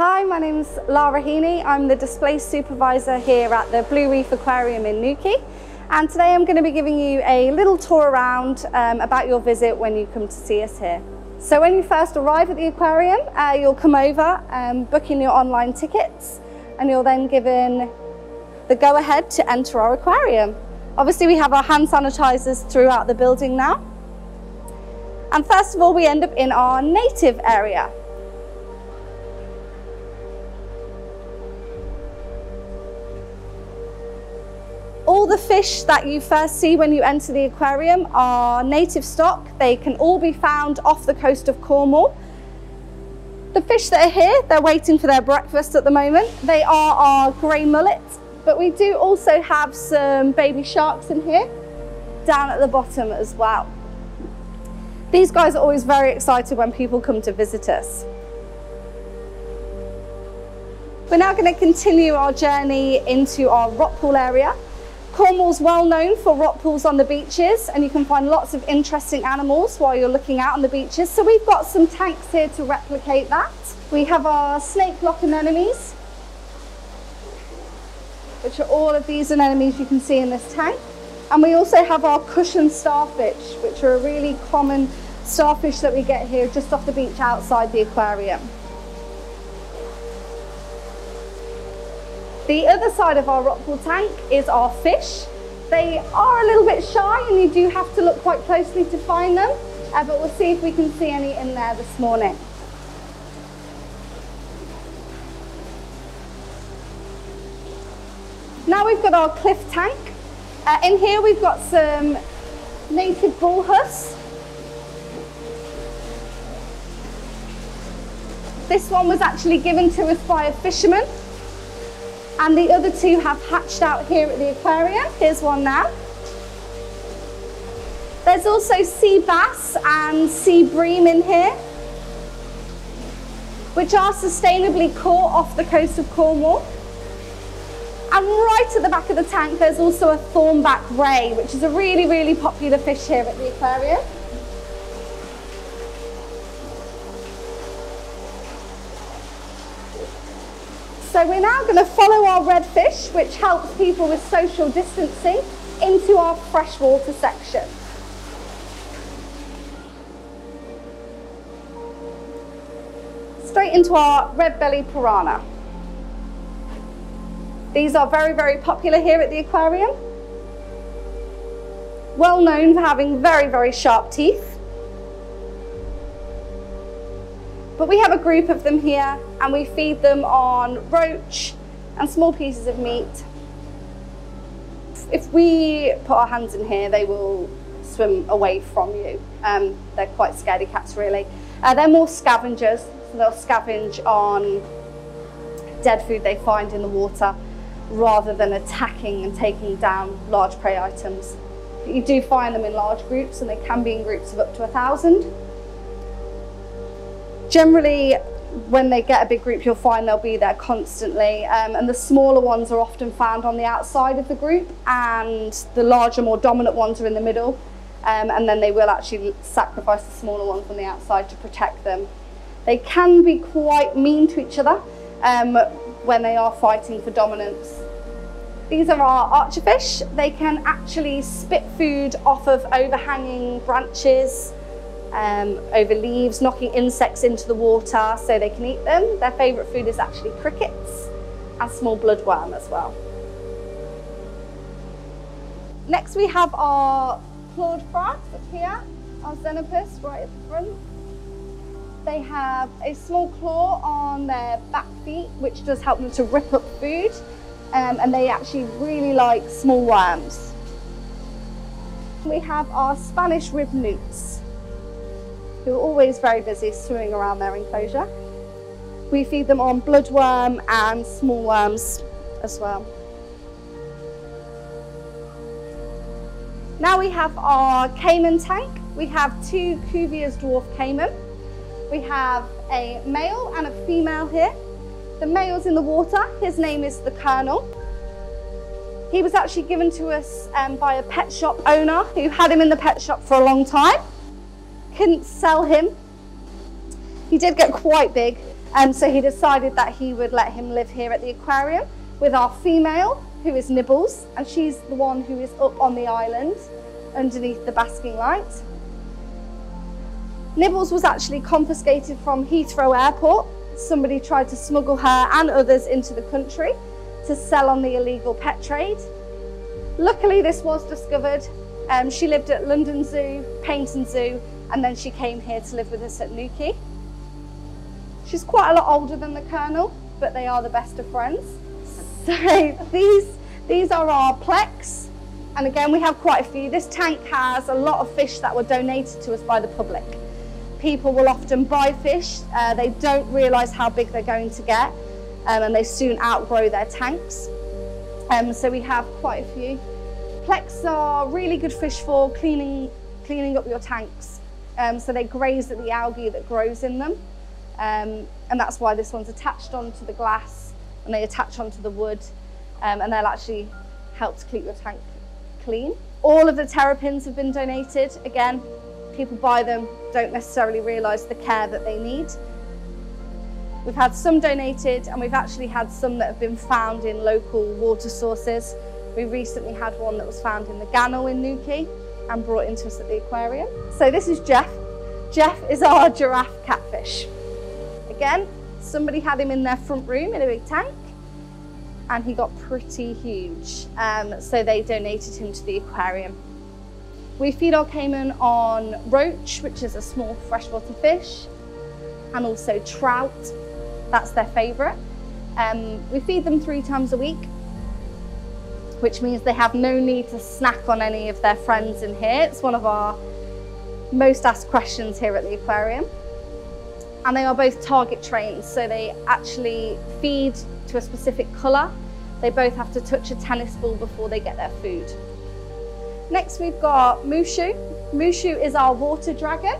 Hi, my name's Lara Heaney. I'm the display supervisor here at the Blue Reef Aquarium in Newquay. And today I'm going to be giving you a little tour around about your visit when you come to see us here. So when you first arrive at the aquarium, you'll come over, book in your online tickets, and you'll then given the go-ahead to enter our aquarium. Obviously we have our hand sanitizers throughout the building now. And first of all, we end up in our native area. All the fish that you first see when you enter the aquarium are native stock. They can all be found off the coast of Cornwall. The fish that are here, they're waiting for their breakfast at the moment. They are our grey mullet, but we do also have some baby sharks in here, down at the bottom as well. These guys are always very excited when people come to visit us. We're now going to continue our journey into our rock pool area. Cornwall's well known for rock pools on the beaches, and you can find lots of interesting animals while you're looking out on the beaches. So we've got some tanks here to replicate that. We have our snake block anemones, which are all of these anemones you can see in this tank. And we also have our cushion starfish, which are a really common starfish that we get here just off the beach outside the aquarium. The other side of our rock pool tank is our fish. They are a little bit shy and you do have to look quite closely to find them, but we'll see if we can see any in there this morning. Now we've got our cliff tank. In here we've got some native bullhuss. This one was actually given to us by a fisherman, and the other two have hatched out here at the aquarium. Here's one now. There's also sea bass and sea bream in here, which are sustainably caught off the coast of Cornwall. And right at the back of the tank, there's also a thornback ray, which is a really, really popular fish here at the aquarium. So we're now going to follow our redfish, which helps people with social distancing, into our freshwater section. Straight into our red-bellied piranha. These are very, very popular here at the aquarium. Well known for having very, very sharp teeth. But we have a group of them here, and we feed them on roach and small pieces of meat. If we put our hands in here, they will swim away from you. They're quite scaredy cats, really. They're more scavengers, so they'll scavenge on dead food they find in the water, rather than attacking and taking down large prey items. But you do find them in large groups, and they can be in groups of up to 1,000. Generally, when they get a big group, you'll find they'll be there constantly, and the smaller ones are often found on the outside of the group, and the larger, more dominant ones are in the middle, and then they will actually sacrifice the smaller ones on the outside to protect them. They can be quite mean to each other when they are fighting for dominance. These are our archerfish. They can actually spit food off of overhanging branches, over leaves, knocking insects into the water so they can eat them. Their favourite food is actually crickets and small bloodworm as well. Next we have our clawed frogs up here, our xenopus right at the front. They have a small claw on their back feet, which does help them to rip up food, and they actually really like small worms. We have our Spanish rib newts, who are always very busy swimming around their enclosure. We feed them on bloodworm and small worms as well. Now we have our caiman tank. We have two Cuvier's dwarf caiman. We have a male and a female here. The male's in the water. His name is the Colonel. He was actually given to us by a pet shop owner who had him in the pet shop for a long time. Couldn't sell him. He did get quite big, So he decided that he would let him live here at the aquarium with our female, who is Nibbles, and she's the one who is up on the island underneath the basking light. Nibbles was actually confiscated from Heathrow Airport. Somebody tried to smuggle her and others into the country to sell on the illegal pet trade. Luckily, this was discovered. She lived at London Zoo, Paignton Zoo, and then she came here to live with us at Newquay. She's quite a lot older than the Colonel, but they are the best of friends. So these are our plex. And again, we have quite a few. This tank has a lot of fish that were donated to us by the public. People will often buy fish. They don't realise how big they're going to get, and they soon outgrow their tanks. So we have quite a few. Plex are really good fish for cleaning up your tanks. So they graze at the algae that grows in them. And that's why this one's attached onto the glass and they attach onto the wood, and they'll actually help to keep your tank clean. All of the terrapins have been donated. Again, people buy them, don't necessarily realise the care that they need. We've had some donated, and we've actually had some that have been found in local water sources. We recently had one that was found in the Gannel in Newquay and brought into us at the aquarium. So this is Jeff. Jeff is our giraffe catfish. Again, somebody had him in their front room in a big tank, and he got pretty huge. So they donated him to the aquarium. We feed our caiman on roach, which is a small freshwater fish, and also trout. That's their favourite. We feed them 3 times a week, which means they have no need to snack on any of their friends in here. It's one of our most asked questions here at the aquarium. And they are both target trained, so they actually feed to a specific colour. They both have to touch a tennis ball before they get their food. Next we've got Mushu. Mushu is our water dragon.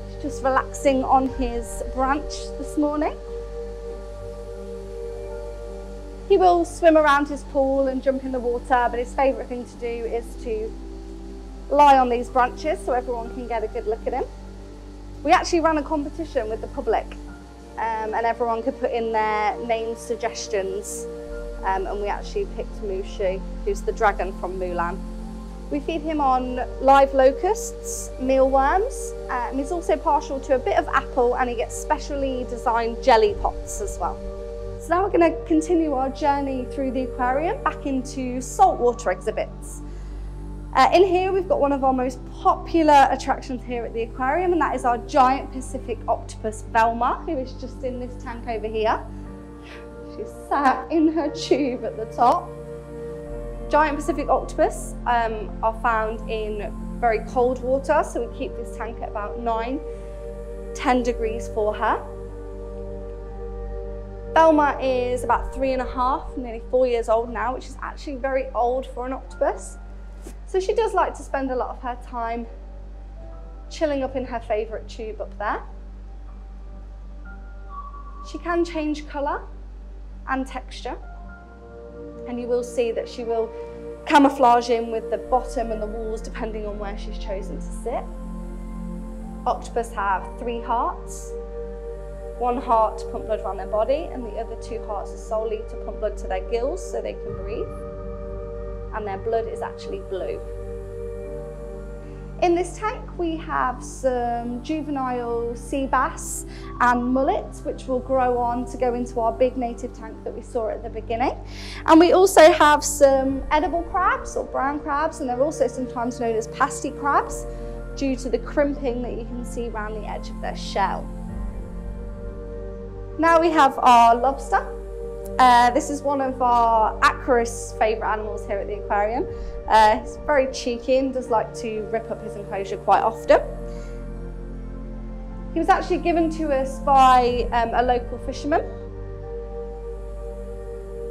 He's just relaxing on his branch this morning. He will swim around his pool and jump in the water, but his favourite thing to do is to lie on these branches so everyone can get a good look at him. We actually ran a competition with the public, and everyone could put in their name suggestions, and we actually picked Mushu, who's the dragon from Mulan. We feed him on live locusts, mealworms, and he's also partial to a bit of apple, and he gets specially designed jelly pots as well. So now we're going to continue our journey through the aquarium back into saltwater exhibits. In here we've got one of our most popular attractions here at the aquarium, and that is our giant Pacific octopus Velma, who is just in this tank over here. She's sat in her tube at the top. Giant Pacific octopus are found in very cold water, so we keep this tank at about 9–10 degrees for her. Velma is about 3½, nearly 4 years old now, which is actually very old for an octopus. So she does like to spend a lot of her time chilling up in her favourite tube up there. She can change colour and texture, and you will see that she will camouflage in with the bottom and the walls depending on where she's chosen to sit. Octopus have 3 hearts. 1 heart to pump blood around their body, and the other 2 hearts are solely to pump blood to their gills so they can breathe. And their blood is actually blue. In this tank we have some juvenile sea bass and mullets, which will grow on to go into our big native tank that we saw at the beginning. And we also have some edible crabs or brown crabs, and they're also sometimes known as pasty crabs due to the crimping that you can see around the edge of their shell. Now we have our lobster. This is one of our Aquarius favourite animals here at the aquarium. He's very cheeky and does like to rip up his enclosure quite often. He was actually given to us by a local fisherman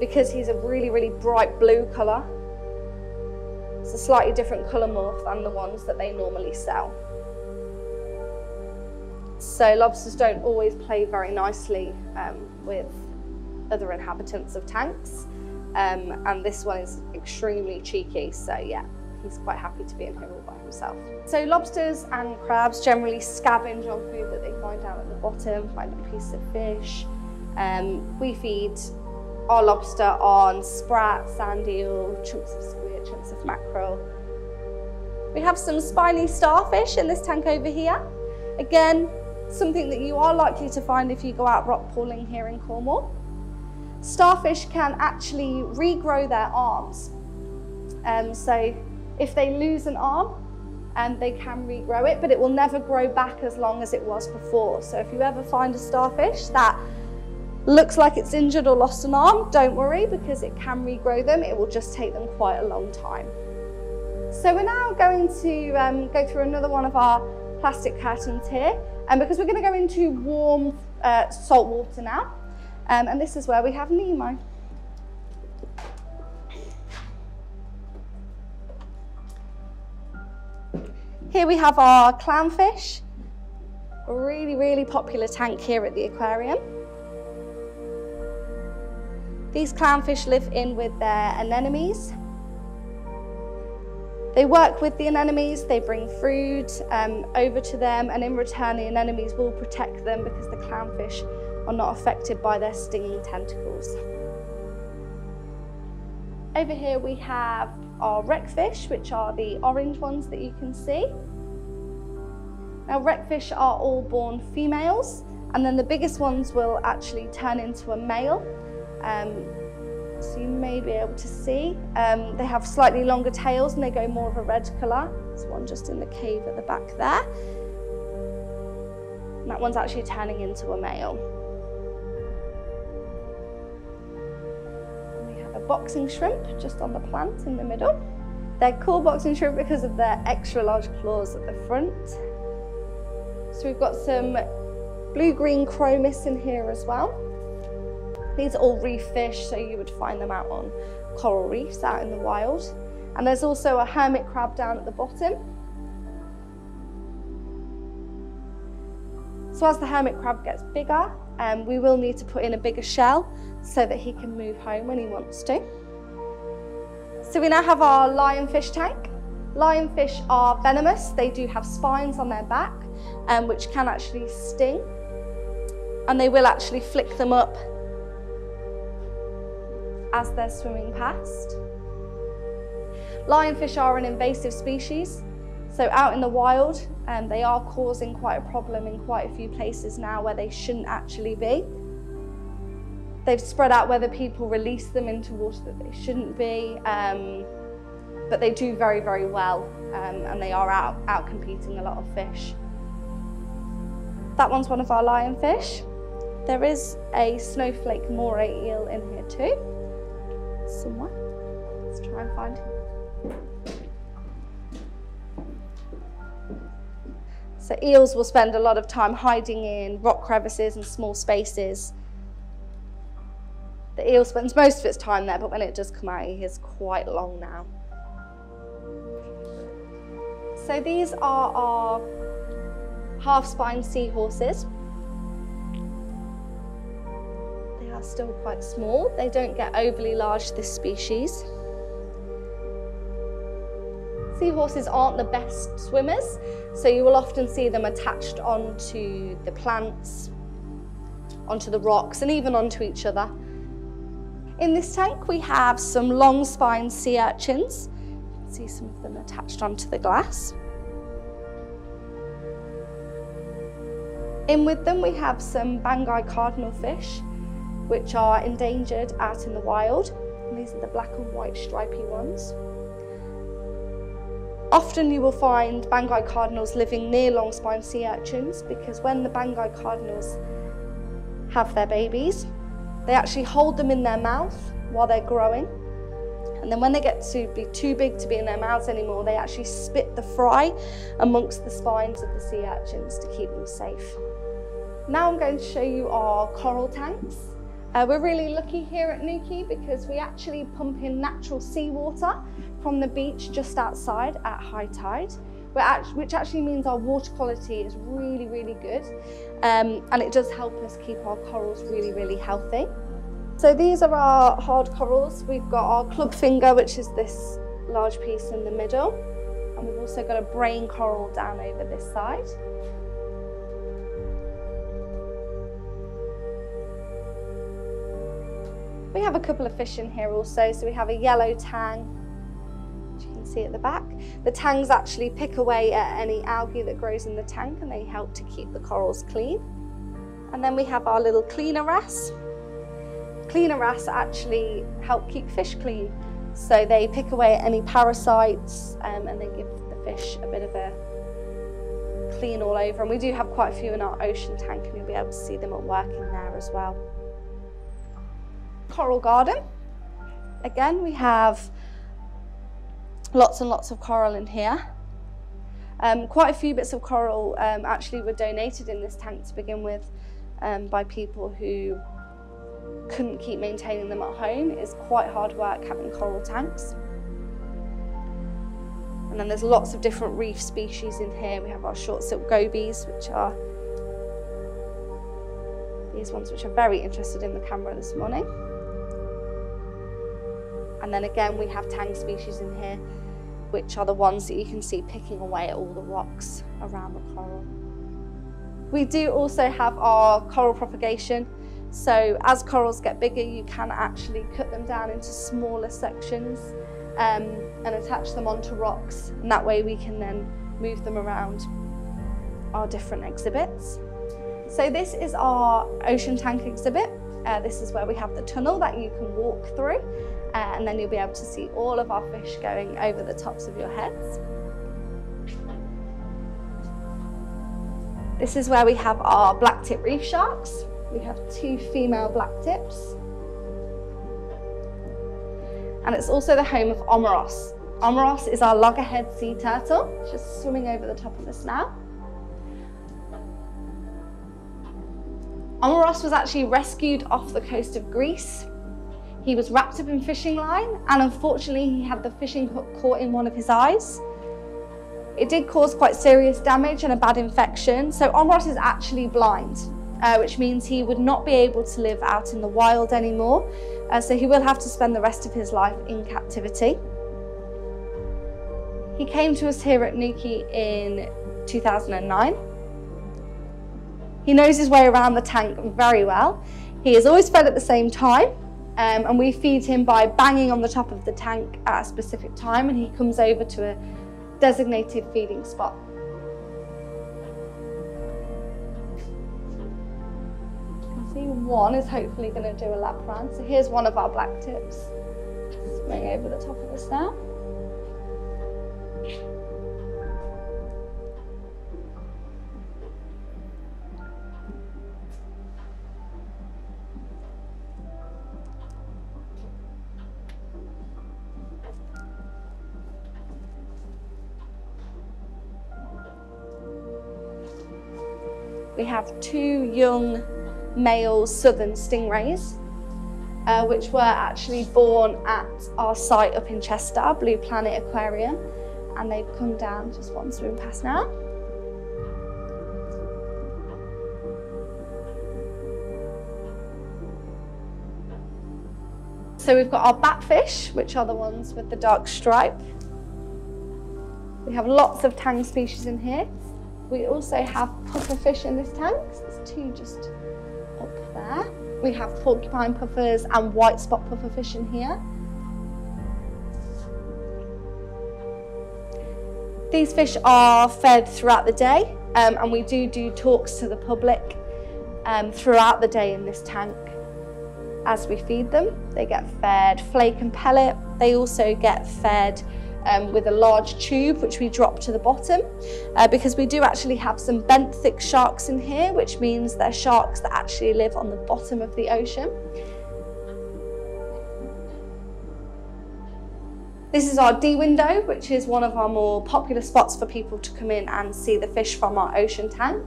because he's a really, really bright blue colour. It's a slightly different colour morph than the ones that they normally sell. So lobsters don't always play very nicely with other inhabitants of tanks, and this one is extremely cheeky, so yeah, he's quite happy to be in here all by himself. himself. So lobsters and crabs generally scavenge on food that they find down at the bottom, find a piece of fish. We feed our lobster on sprat, sand eel, chunks of squid, chunks of mackerel. We have some spiny starfish in this tank over here. Again, something that you are likely to find if you go out rock pooling here in Cornwall. Starfish can actually regrow their arms. So if they lose an arm, they can regrow it, but it will never grow back as long as it was before. So if you ever find a starfish that looks like it's injured or lost an arm, don't worry, because it can regrow them. It will just take them quite a long time. So we're now going to go through another one of our plastic curtains here, and because we're going to go into warm salt water now, and this is where we have Nemo. Here we have our clownfish, a really, really popular tank here at the aquarium. These clownfish live in with their anemones. They work with the anemones, they bring food over to them, and in return the anemones will protect them because the clownfish are not affected by their stinging tentacles. Over here we have our wreckfish, which are the orange ones that you can see. Now wreckfish are all born females, and then the biggest ones will actually turn into a male. So you may be able to see. They have slightly longer tails and they go more of a red colour. There's one just in the cave at the back there. And that one's actually turning into a male. And we have a boxing shrimp just on the plant in the middle. They're called boxing shrimp because of their extra large claws at the front. So we've got some blue-green chromis in here as well. These are all reef fish, so you would find them out on coral reefs out in the wild. And there's also a hermit crab down at the bottom. So as the hermit crab gets bigger, we will need to put in a bigger shell so that he can move home when he wants to. So we now have our lionfish tank. Lionfish are venomous. They do have spines on their back, which can actually sting. And they will actually flick them up as they're swimming past. Lionfish are an invasive species, so out in the wild, they are causing quite a problem in quite a few places now where they shouldn't actually be. They've spread out whether people release them into water that they shouldn't be, but they do very, very well, and they are out competing a lot of fish. That one's one of our lionfish. There is a snowflake moray eel in here too, somewhere. Let's try and find him. So eels will spend a lot of time hiding in rock crevices and small spaces. The eel spends most of its time there, but when it does come out, he is quite long now. So these are our half-spine seahorses. They are still quite small. They don't get overly large, this species. Seahorses aren't the best swimmers, so you will often see them attached onto the plants, onto the rocks, and even onto each other. In this tank we have some long-spined sea urchins. You can see some of them attached onto the glass. In with them we have some Banggai cardinal fish, which are endangered out in the wild. And these are the black and white stripy ones. Often you will find Banggai cardinals living near long-spined sea urchins, because when the Banggai cardinals have their babies, they actually hold them in their mouth while they're growing. And then when they get to be too big to be in their mouths anymore, they actually spit the fry amongst the spines of the sea urchins to keep them safe. Now I'm going to show you our coral tanks. We're really lucky here at Newquay because we actually pump in natural seawater from the beach just outside at high tide, which actually means our water quality is really, really good. And it does help us keep our corals really, really healthy. So these are our hard corals. We've got our club finger, which is this large piece in the middle. And we've also got a brain coral down over this side. We have a couple of fish in here also. So we have a yellow tang, which you can see at the back. The tangs actually pick away at any algae that grows in the tank, and they help to keep the corals clean. And then we have our little cleaner wrasse. Cleaner wrasse actually help keep fish clean. So they pick away at any parasites, and they give the fish a bit of a clean all over. And we do have quite a few in our ocean tank, and you'll be able to see them at work in there as well. Coral garden. Again, we have lots and lots of coral in here. Quite a few bits of coral actually were donated in this tank to begin with by people who couldn't keep maintaining them at home. It's quite hard work having coral tanks. And then there's lots of different reef species in here. We have our short silk gobies, which are these ones which are very interested in the camera this morning. And then again, we have tang species in here, which are the ones that you can see picking away at all the rocks around the coral. We do also have our coral propagation. So as corals get bigger, you can actually cut them down into smaller sections and attach them onto rocks. And that way we can then move them around our different exhibits. So this is our ocean tank exhibit. This is where we have the tunnel that you can walk through, and then you'll be able to see all of our fish going over the tops of your heads. This is where we have our blacktip reef sharks. We have 2 female blacktips. And it's also the home of Omeros. Omeros is our loggerhead sea turtle, just swimming over the top of us now. Omeros was actually rescued off the coast of Greece. He was wrapped up in fishing line, and unfortunately he had the fishing hook caught in one of his eyes. It did cause quite serious damage and a bad infection, so Omeros is actually blind, which means he would not be able to live out in the wild anymore, so he will have to spend the rest of his life in captivity. He came to us here at Nuki in 2009. He knows his way around the tank very well. He is always fed at the same time, and we feed him by banging on the top of the tank at a specific time, and he comes over to a designated feeding spot. You can see one is hopefully going to do a lap round. So here's one of our blacktips swimming over the top of us now. We have 2 young male southern stingrays, which were actually born at our site up in Chester, Blue Planet Aquarium, and they've come down, just one swimming past now. So we've got our batfish, which are the ones with the dark stripe. We have lots of tang species in here. We also have pufferfish in this tank, so there's 2 just up there. We have porcupine puffers and white spot pufferfish in here. These fish are fed throughout the day, and we do talks to the public throughout the day in this tank. As we feed them, they get fed flake and pellet. They also get fed with a large tube which we drop to the bottom, because we do actually have some benthic sharks in here, which means they're sharks that actually live on the bottom of the ocean. This is our D window, which is one of our more popular spots for people to come in and see the fish from our ocean tank.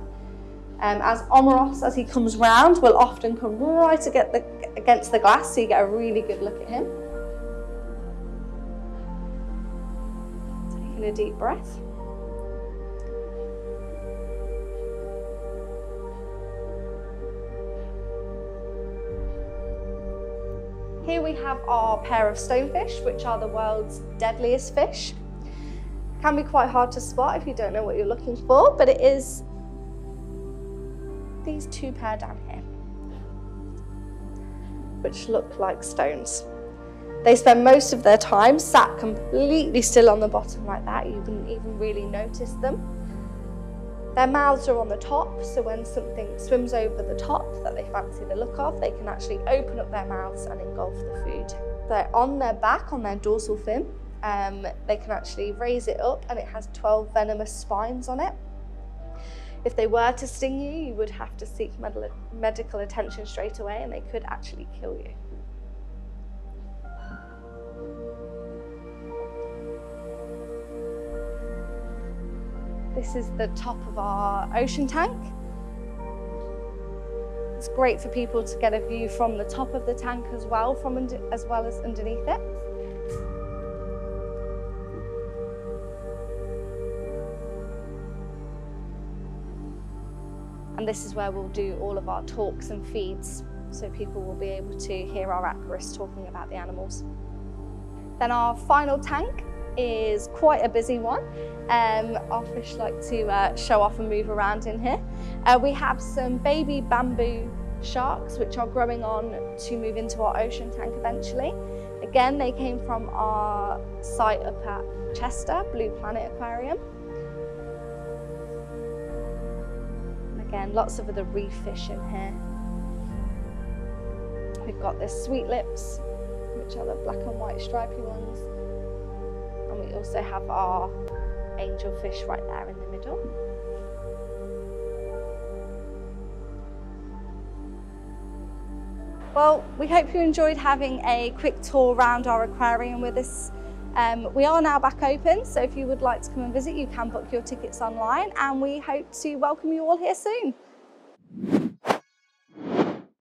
As Omeros, as he comes round, will often come right against the glass, so you get a really good look at him. Taking a deep breath. Here we have our pair of stonefish, which are the world's deadliest fish. Can be quite hard to spot if you don't know what you're looking for, but it is these two pair down here, which look like stones. They spend most of their time sat completely still on the bottom like that. You wouldn't even really notice them. Their mouths are on the top, so when something swims over the top that they fancy the look of, they can actually open up their mouths and engulf the food. They're on their back, on their dorsal fin. They can actually raise it up, and it has 12 venomous spines on it. If they were to sting you, you would have to seek medical attention straight away, and they could actually kill you. This is the top of our ocean tank. It's great for people to get a view from the top of the tank as well, as well as underneath it. And this is where we'll do all of our talks and feeds, so people will be able to hear our aquarists talking about the animals. Then our final tank is quite a busy one. Our fish like to show off and move around in here. We have some baby bamboo sharks which are growing on to move into our ocean tank eventually. Again, they came from our site up at Chester, Blue Planet Aquarium. And again, lots of other reef fish in here. We've got the sweet lips, which are the black and white stripy ones. And we also have our angelfish right there in the middle. Well, we hope you enjoyed having a quick tour around our aquarium with us. We are now back open, so if you would like to come and visit, you can book your tickets online, and we hope to welcome you all here soon.